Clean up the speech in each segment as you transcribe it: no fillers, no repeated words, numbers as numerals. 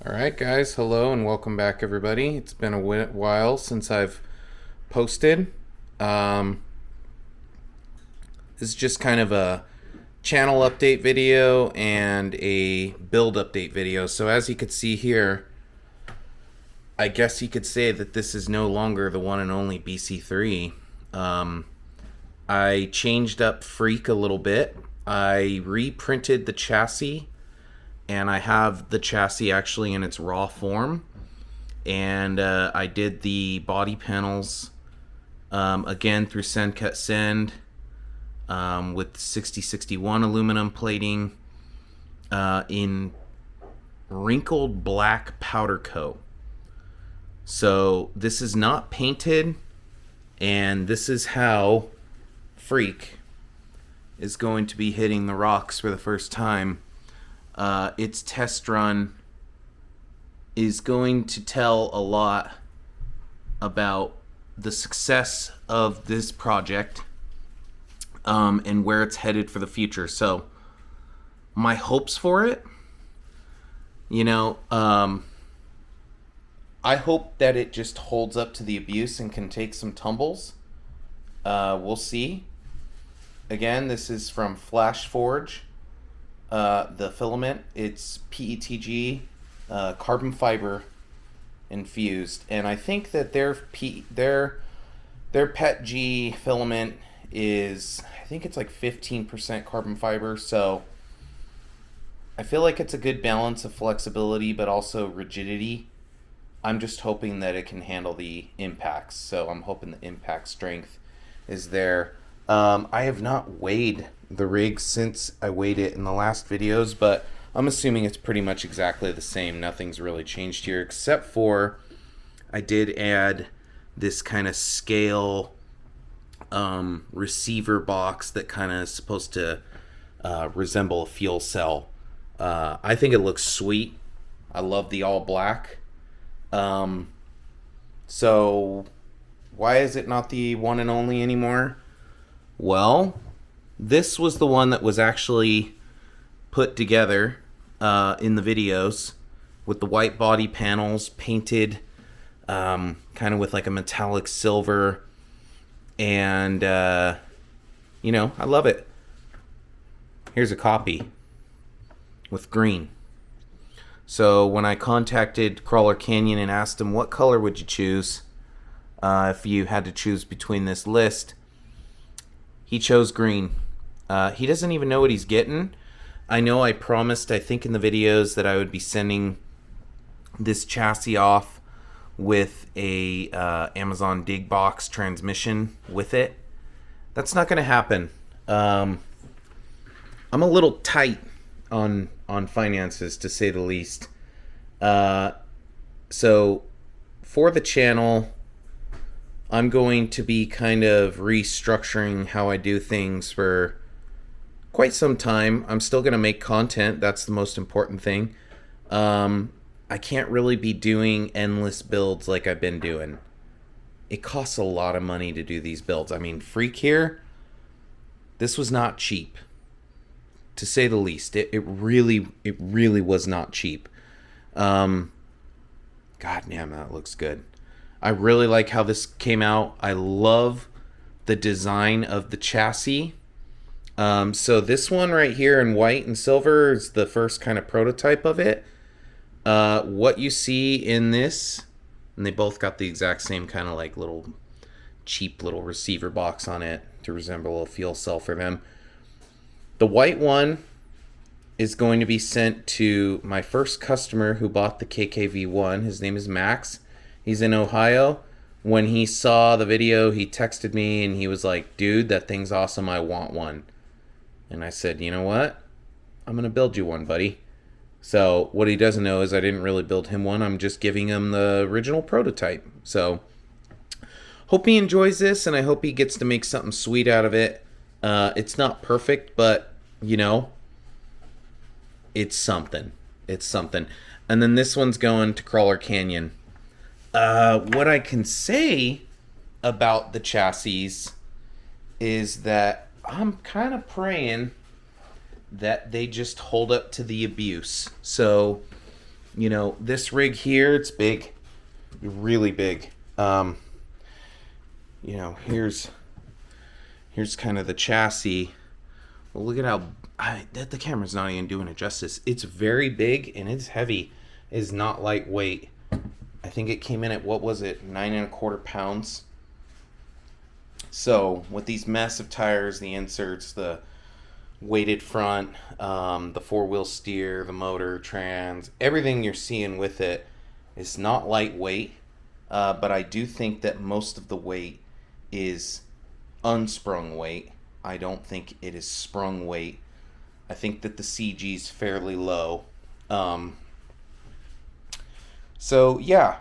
Alright guys, hello and welcome back everybody. It's been a while since I've posted. Um, this is just kind of a channel update video and a build update video. So as you can see here, I guess you could say that this is no longer the one and only BC3. I changed up Freak a little bit. I reprinted the chassis, and I have the chassis actually in its raw form. And I did the body panels again through Send Cut Send with 6061 aluminum plating in wrinkled black powder coat. So this is not painted, and this is how Freak is going to be hitting the rocks for the first time. Its test run is going to tell a lot about the success of this project and where it's headed for the future. So my hopes for it, I hope that it just holds up to the abuse and can take some tumbles. We'll see. Again, this is from Flash Forge. The filament, it's PETG, carbon fiber infused, and I think that their PETG filament is, I think it's like 15% carbon fiber, so I feel like it's a good balance of flexibility but also rigidity. I'm just hoping that it can handle the impacts, so I'm hoping the impact strength is there. I have not weighed the rig since I weighed it in the last videos, but I'm assuming it's pretty much exactly the same. Nothing's really changed here, except for I did add this kind of scale receiver box that kind of is supposed to resemble a fuel cell. I think it looks sweet. I love the all black. So why is it not the one and only anymore? Well, this was the one that was actually put together in the videos with the white body panels painted kind of with like a metallic silver, and I love it. Here's a copy with green. So when I contacted Crawler Canyon and asked them what color would you choose if you had to choose between this list, he chose green. He doesn't even know what he's getting. I know I promised, I think in the videos, that I would be sending this chassis off with a Amazon Dig Box transmission with it. That's not going to happen. I'm a little tight on finances, to say the least. So for the channel, I'm going to be kind of restructuring how I do things for quite some time. I'm still going to make content. That's the most important thing. I can't really be doing endless builds like I've been doing. It costs a lot of money to do these builds. I mean, Freak here, this was not cheap, to say the least. It really was not cheap. God damn, that looks good. I really like how this came out. I love the design of the chassis. So this one right here in white and silver is the first kind of prototype of it. What you see in this, and they both got the exact same kind of like little cheap little receiver box on it to resemble a fuel cell for them. The white one is going to be sent to my first customer who bought the KKV1. His name is Max. He's in Ohio. When he saw the video, he texted me and he was like, "Dude, that thing's awesome. I want one." And I said, "You know what? I'm going to build you one, buddy." So what he doesn't know is I didn't really build him one. I'm just giving him the original prototype. So hope he enjoys this, and I hope he gets to make something sweet out of it. It's not perfect, but, it's something. It's something. And then this one's going to Crawler Canyon. What I can say about the chassis is that I'm kind of praying that they just hold up to the abuse. So You know, this rig here, it's big, really big. You know, here's kind of the chassis. Well, look at how the camera's not even doing it justice. It's very big and it's heavy. It's not lightweight. I think it came in at, what was it, 9.25 pounds. So with these massive tires, the inserts, the weighted front, the four-wheel steer, the motor, trans, everything you're seeing with it is not lightweight. But I do think that most of the weight is unsprung weight. I don't think it is sprung weight. I think that the CG is fairly low. So yeah,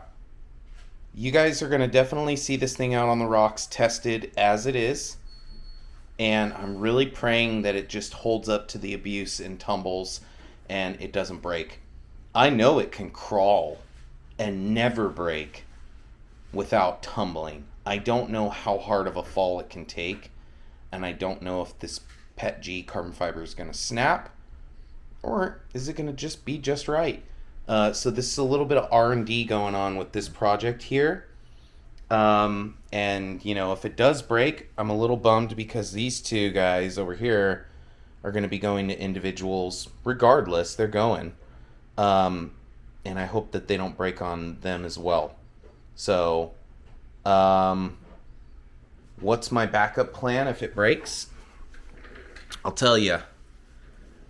you guys are going to definitely see this thing out on the rocks tested as it is. And I'm really praying that it just holds up to the abuse and tumbles and it doesn't break. I know it can crawl and never break without tumbling. I don't know how hard of a fall it can take. And I don't know if this PETG carbon fiber is going to snap or is it going to just be just right. So this is a little bit of R&D going on with this project here. And, you know, if it does break, I'm a little bummed because these two guys over here are going to be going to individuals regardless. They're going. And I hope that they don't break on them as well. So, what's my backup plan if it breaks? I'll tell you.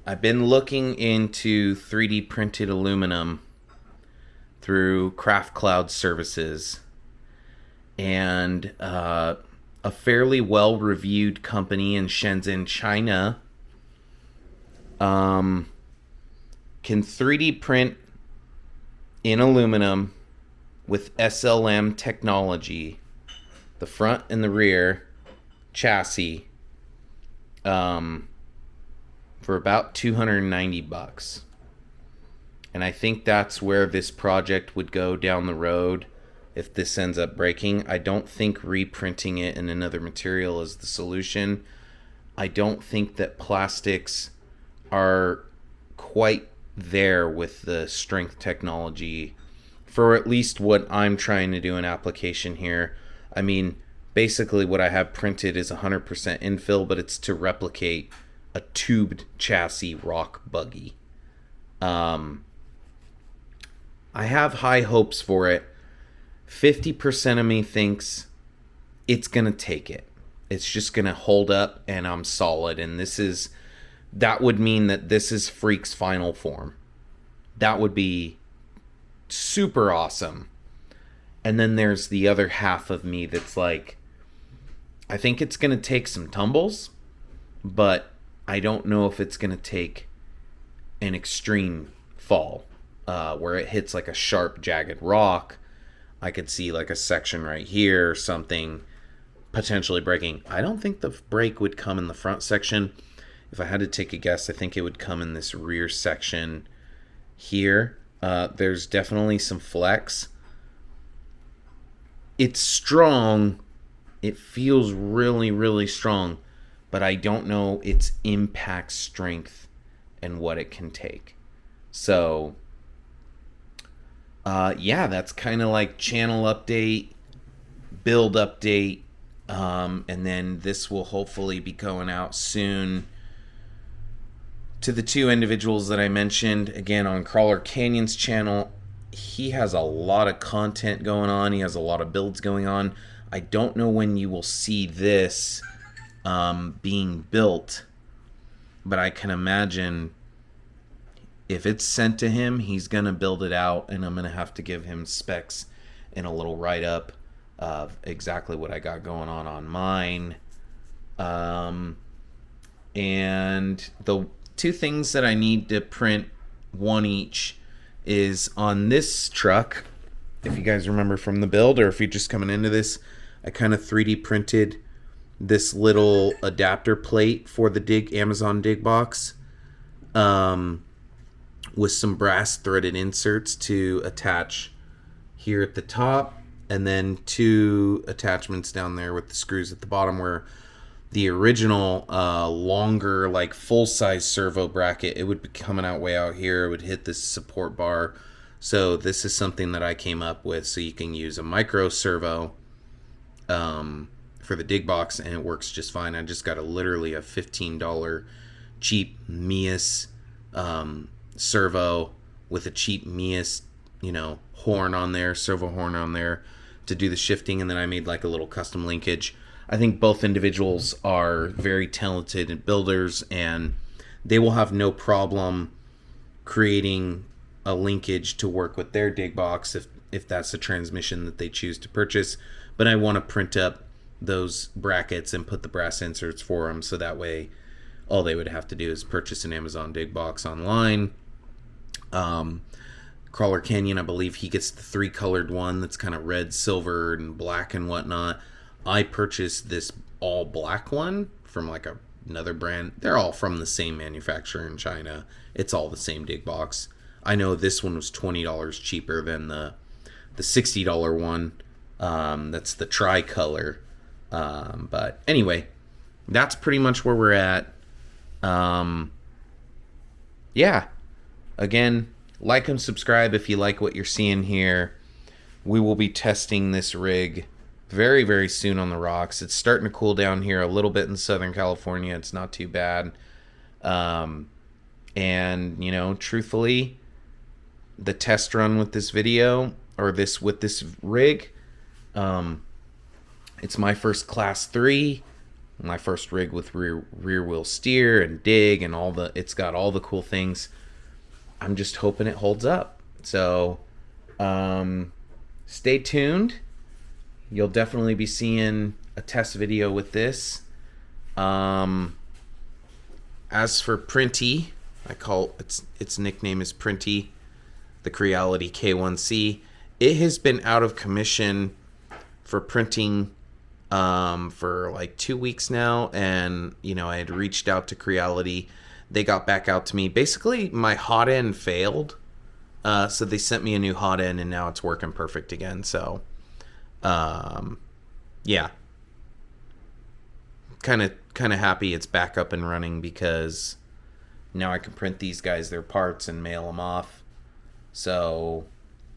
I've been looking into 3D printed aluminum through Craft Cloud Services. And a fairly well-reviewed company in Shenzhen, China, can 3D print in aluminum with SLM technology, the front and the rear chassis, for about $290. And I think that's where this project would go down the road. If this ends up breaking, I don't think reprinting it in another material is the solution. I don't think that plastics are quite there with the strength technology for at least what I'm trying to do in application here. I mean, basically what I have printed is 100% infill, but it's to replicate a tubed chassis rock buggy. I have high hopes for it. 50% of me thinks it's going to take it. It's just going to hold up and I'm solid. And that would mean that this is Freak's final form. That would be super awesome. And then there's the other half of me that's like, I think it's going to take some tumbles, but I don't know if it's going to take an extreme fall where it hits like a sharp, jagged rock. I could see like a section right here or something potentially breaking. I don't think the break would come in the front section. If I had to take a guess, I think it would come in this rear section here. There's definitely some flex. It's strong. It feels really, really strong, but I don't know its impact strength and what it can take. So, yeah, that's kind of like channel update, build update, and then this will hopefully be going out soon to the two individuals that I mentioned. Again, on Crawler Canyon's channel, he has a lot of content going on. He has a lot of builds going on. I don't know when you will see this being built, but I can imagine if it's sent to him, he's going to build it out, and I'm going to have to give him specs and a little write-up of exactly what I got going on mine. And the two things that I need to print, one each, is on this truck. If you guys remember from the build, or if you're just coming into this, I kind of 3D printed this little adapter plate for the Amazon Dig box, with some brass threaded inserts to attach here at the top, and then two attachments down there with the screws at the bottom, where the original longer, like full-size servo bracket, it would be coming out way out here. It would hit this support bar So this is something that I came up with, so you can use a micro servo for the dig box, and it works just fine. I just got literally a $15 cheap meus servo with a cheap meus, horn on there, servo horn on there to do the shifting, and then I made like a little custom linkage. I think both individuals are very talented builders, and they will have no problem creating a linkage to work with their dig box if that's the transmission that they choose to purchase. But I want to print up those brackets and put the brass inserts for them, so that way all they would have to do is purchase an Amazon dig box online. Crawler Canyon, I believe he gets the 3-colored one that's kind of red, silver, and black and whatnot. I purchased this all black one from like another brand. They're all from the same manufacturer in China. It's all the same dig box. I know this one was $20 cheaper than the $60 one. That's the tricolor. But anyway, that's pretty much where we're at. Yeah. Again, like and subscribe if you like what you're seeing here. We will be testing this rig very, very soon on the rocks. It's starting to cool down here a little bit in Southern California. It's not too bad. And, truthfully, the test run with this video, or with this rig, it's my first class 3, my first rig with rear wheel steer and dig and it's got all the cool things. I'm just hoping it holds up. So, stay tuned. You'll definitely be seeing a test video with this. As for Printy, its nickname is Printy, the Creality K1C. It has been out of commission for printing for like 2 weeks now, and I had reached out to Creality. They got back out to me. Basically, my hot end failed, so they sent me a new hot end, and now it's working perfect again. So, yeah, kind of happy it's back up and running, because now I can print these guys their parts and mail them off. So,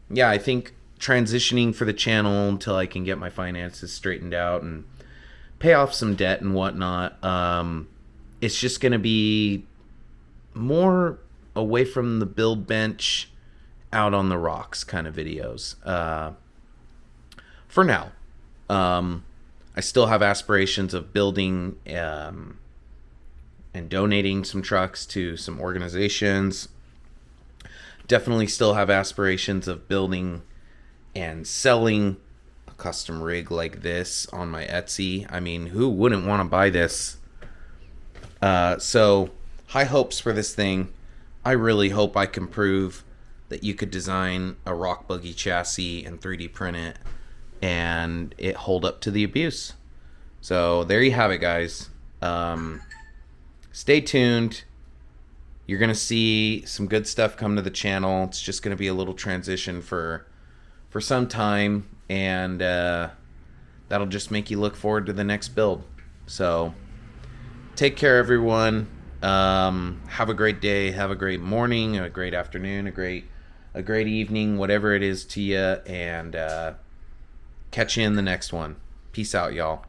yeah, I think transitioning for the channel until I can get my finances straightened out and pay off some debt and whatnot. It's just going to be more away from the build bench, out on the rocks kind of videos. For now, I still have aspirations of building and donating some trucks to some organizations. Definitely still have aspirations of building and selling a custom rig like this on my Etsy. I mean, who wouldn't want to buy this? So high hopes for this thing. I really hope I can prove that you could design a rock buggy chassis and 3D print it and it hold up to the abuse. So there you have it, guys. Stay tuned. You're going to see some good stuff come to the channel. It's just going to be a little transition for some time, and that'll just make you look forward to the next build. So take care, everyone. Have a great day, have a great morning, a great afternoon, a great evening, whatever it is to you, and catch you in the next one. Peace out, y'all.